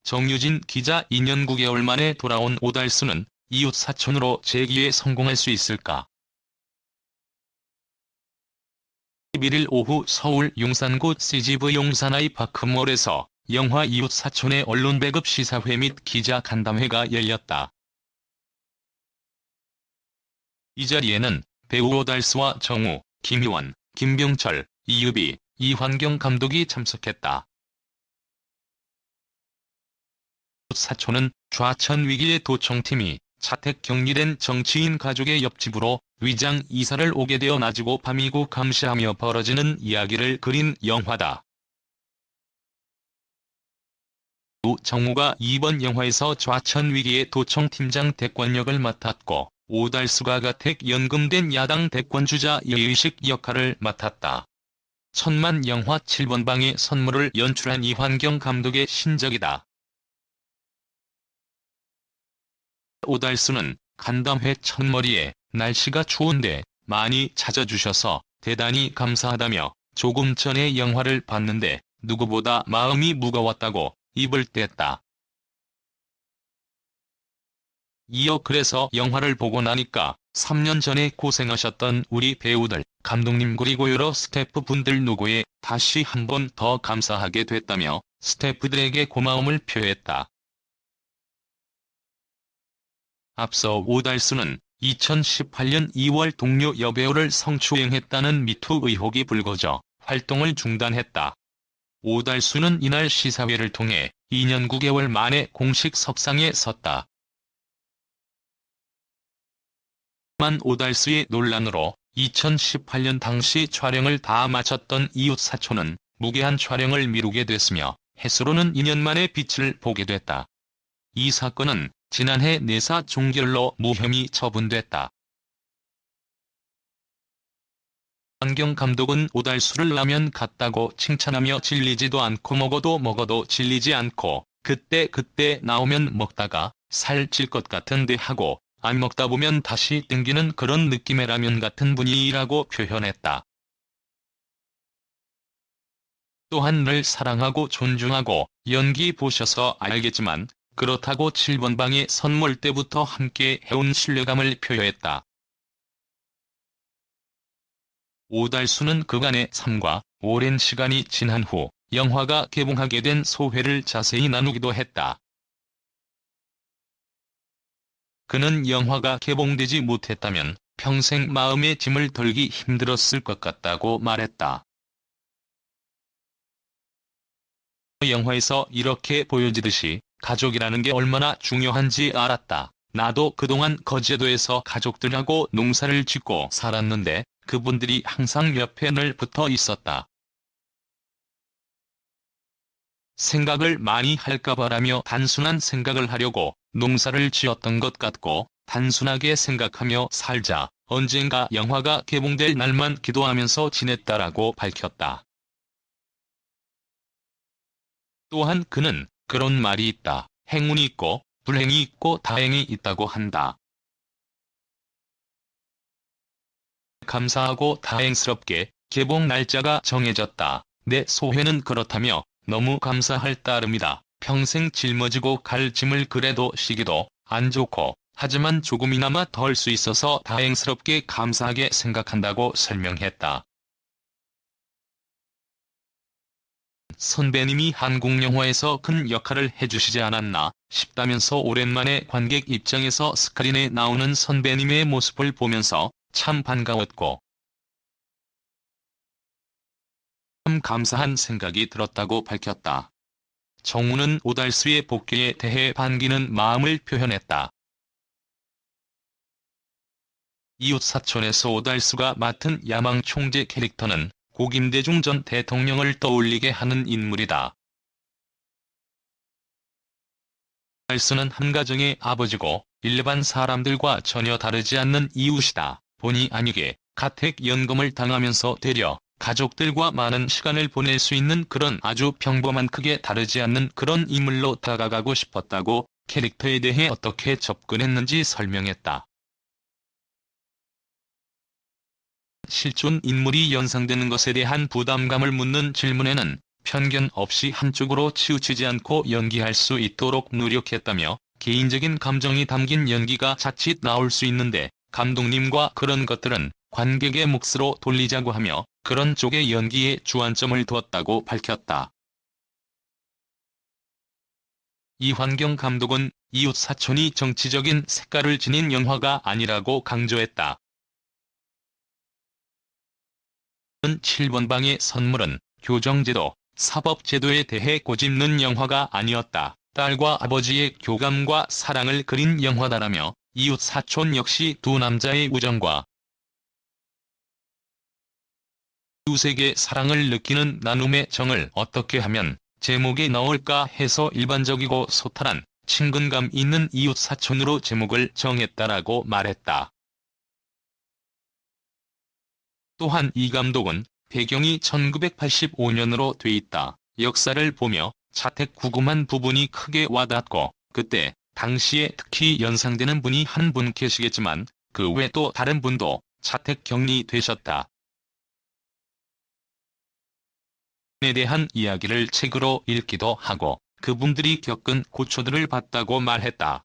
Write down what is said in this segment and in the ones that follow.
정유진 기자 2년 9개월 만에 돌아온 오달수는 이웃 사촌으로 재기에 성공할 수 있을까? 11일 오후 서울 용산구 CGV 용산 아이파크몰에서 영화 이웃 사촌의 언론 배급 시사회 및 기자 간담회가 열렸다. 이 자리에는 배우 오달수와 정우, 김희원, 김병철, 이유비, 이환경 감독이 참석했다. 이웃 사촌은 좌천 위기의 도청팀이 자택 격리된 정치인 가족의 옆집으로 위장 이사를 오게 되어 낮이고 밤이고 감시하며 벌어지는 이야기를 그린 영화다. 정우가 이번 영화에서 좌천 위기의 도청팀장 대권 역을 맡았고 오달수가 가택 연금된 야당 대권주자 이의식 역할을 맡았다. 천만 영화 7번 방의 선물을 연출한 이환경 감독의 신작이다. 오달수는 간담회 첫머리에 날씨가 추운데 많이 찾아주셔서 대단히 감사하다며 조금 전에 영화를 봤는데 누구보다 마음이 무거웠다고 입을 뗐다. 이어 그래서 영화를 보고 나니까 3년 전에 고생하셨던 우리 배우들, 감독님 그리고 여러 스태프분들 누구에 다시 한 번 더 감사하게 됐다며 스태프들에게 고마움을 표했다. 앞서 오달수는 2018년 2월 동료 여배우를 성추행했다는 미투 의혹이 불거져 활동을 중단했다. 오달수는 이날 시사회를 통해 2년 9개월 만에 공식 석상에 섰다. 하지만 오달수의 논란으로 2018년 당시 촬영을 다 마쳤던 이웃 사촌은 무계한 촬영을 미루게 됐으며 해수로는 2년 만에 빛을 보게 됐다. 이 사건은 지난해 내사 종결로 무혐의 처분됐다. 이환경 감독은 오달수를 라면 같다고 칭찬하며 질리지도 않고 먹어도 질리지 않고 그때 나오면 먹다가 살 찔 것 같은데 하고 안 먹다 보면 다시 땡기는 그런 느낌의 라면 같은 분위기라고 표현했다. 또한 늘 사랑하고 존중하고 연기 보셔서 알겠지만 그렇다고 7번 방의 선물 때부터 함께 해온 신뢰감을 표했다. 오달수는 그간의 삶과 오랜 시간이 지난 후 영화가 개봉하게 된 소회를 자세히 나누기도 했다. 그는 영화가 개봉되지 못했다면 평생 마음의 짐을 덜기 힘들었을 것 같다고 말했다. 영화에서 이렇게 보여지듯이 가족이라는 게 얼마나 중요한지 알았다. 나도 그동안 거제도에서 가족들하고 농사를 짓고 살았는데 그분들이 항상 옆에 늘 붙어 있었다. 생각을 많이 할까봐라며 단순한 생각을 하려고 농사를 지었던 것 같고 단순하게 생각하며 살자 언젠가 영화가 개봉될 날만 기도하면서 지냈다라고 밝혔다. 또한 그는 그런 말이 있다. 행운이 있고 불행이 있고 다행이 있다고 한다. 감사하고 다행스럽게 개봉 날짜가 정해졌다. 내 소회는 그렇다며 너무 감사할 따름이다. 평생 짊어지고 갈 짐을 그래도 쉬기도 안 좋고 하지만 조금이나마 덜 수 있어서 다행스럽게 감사하게 생각한다고 설명했다. 선배님이 한국 영화에서 큰 역할을 해주시지 않았나 싶다면서 오랜만에 관객 입장에서 스크린에 나오는 선배님의 모습을 보면서 참 반가웠고 참 감사한 생각이 들었다고 밝혔다. 정우는 오달수의 복귀에 대해 반기는 마음을 표현했다. 이웃 사촌에서 오달수가 맡은 야망 총재 캐릭터는 고 김대중 전 대통령을 떠올리게 하는 인물이다. 오달수는 한 가정의 아버지고 일반 사람들과 전혀 다르지 않는 이웃이다. 본의 아니게 가택연금을 당하면서 되려 가족들과 많은 시간을 보낼 수 있는 그런 아주 평범한 크게 다르지 않는 그런 인물로 다가가고 싶었다고 캐릭터에 대해 어떻게 접근했는지 설명했다. 실존 인물이 연상되는 것에 대한 부담감을 묻는 질문에는 편견 없이 한쪽으로 치우치지 않고 연기할 수 있도록 노력했다며 개인적인 감정이 담긴 연기가 자칫 나올 수 있는데 감독님과 그런 것들은 관객의 몫으로 돌리자고 하며 그런 쪽의 연기에 주안점을 두었다고 밝혔다. 이환경 감독은 이웃사촌이 정치적인 색깔을 지닌 영화가 아니라고 강조했다. 7번 방의 선물은 교정제도, 사법제도에 대해 고집는 영화가 아니었다. 딸과 아버지의 교감과 사랑을 그린 영화다라며 이웃사촌 역시 두 남자의 우정과 이웃에게 사랑을 느끼는 나눔의 정을 어떻게 하면 제목에 넣을까 해서 일반적이고 소탈한 친근감 있는 이웃사촌으로 제목을 정했다라고 말했다. 또한 이 감독은 배경이 1985년으로 돼 있다. 역사를 보며 자택 구금한 부분이 크게 와닿고 그때 당시에 특히 연상되는 분이 한 분 계시겠지만 그 외 또 다른 분도 자택 격리되셨다. 에 대한 이야기를 책으로 읽기도 하고 그분들이 겪은 고초들을 봤다고 말했다.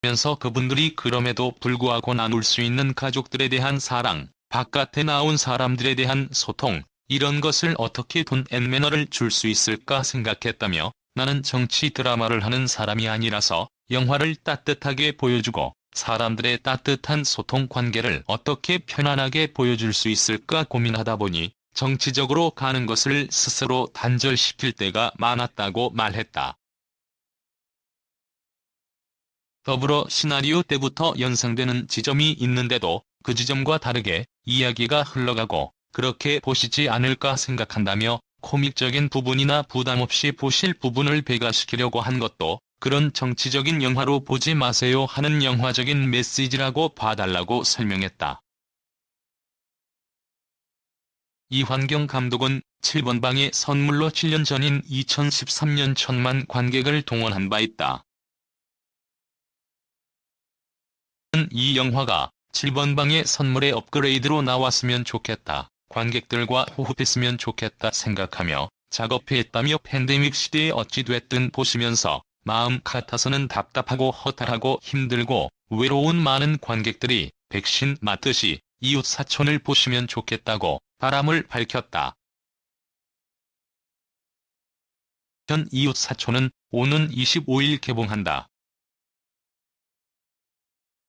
면서 그분들이 그럼에도 불구하고 나눌 수 있는 가족들에 대한 사랑, 바깥에 나온 사람들에 대한 소통, 이런 것을 어떻게 돈 앤 매너를 줄 수 있을까 생각했다며 나는 정치 드라마를 하는 사람이 아니라서 영화를 따뜻하게 보여주고 사람들의 따뜻한 소통 관계를 어떻게 편안하게 보여줄 수 있을까 고민하다 보니 정치적으로 가는 것을 스스로 단절시킬 때가 많았다고 말했다. 더불어 시나리오 때부터 연상되는 지점이 있는데도 그 지점과 다르게 이야기가 흘러가고 그렇게 보시지 않을까 생각한다며 코믹적인 부분이나 부담없이 보실 부분을 배가시키려고 한 것도 그런 정치적인 영화로 보지 마세요 하는 영화적인 메시지라고 봐달라고 설명했다. 이환경 감독은 7번 방의 선물로 7년 전인 2013년 1,000만 관객을 동원한 바 있다. 이 영화가 7번 방의 선물의 업그레이드로 나왔으면 좋겠다. 관객들과 호흡했으면 좋겠다 생각하며 작업했다며 팬데믹 시대에 어찌 됐든 보시면서 마음 같아서는 답답하고 허탈하고 힘들고 외로운 많은 관객들이 백신 맞듯이 이웃사촌을 보시면 좋겠다고 바람을 밝혔다. 현 이웃사촌은 오는 25일 개봉한다.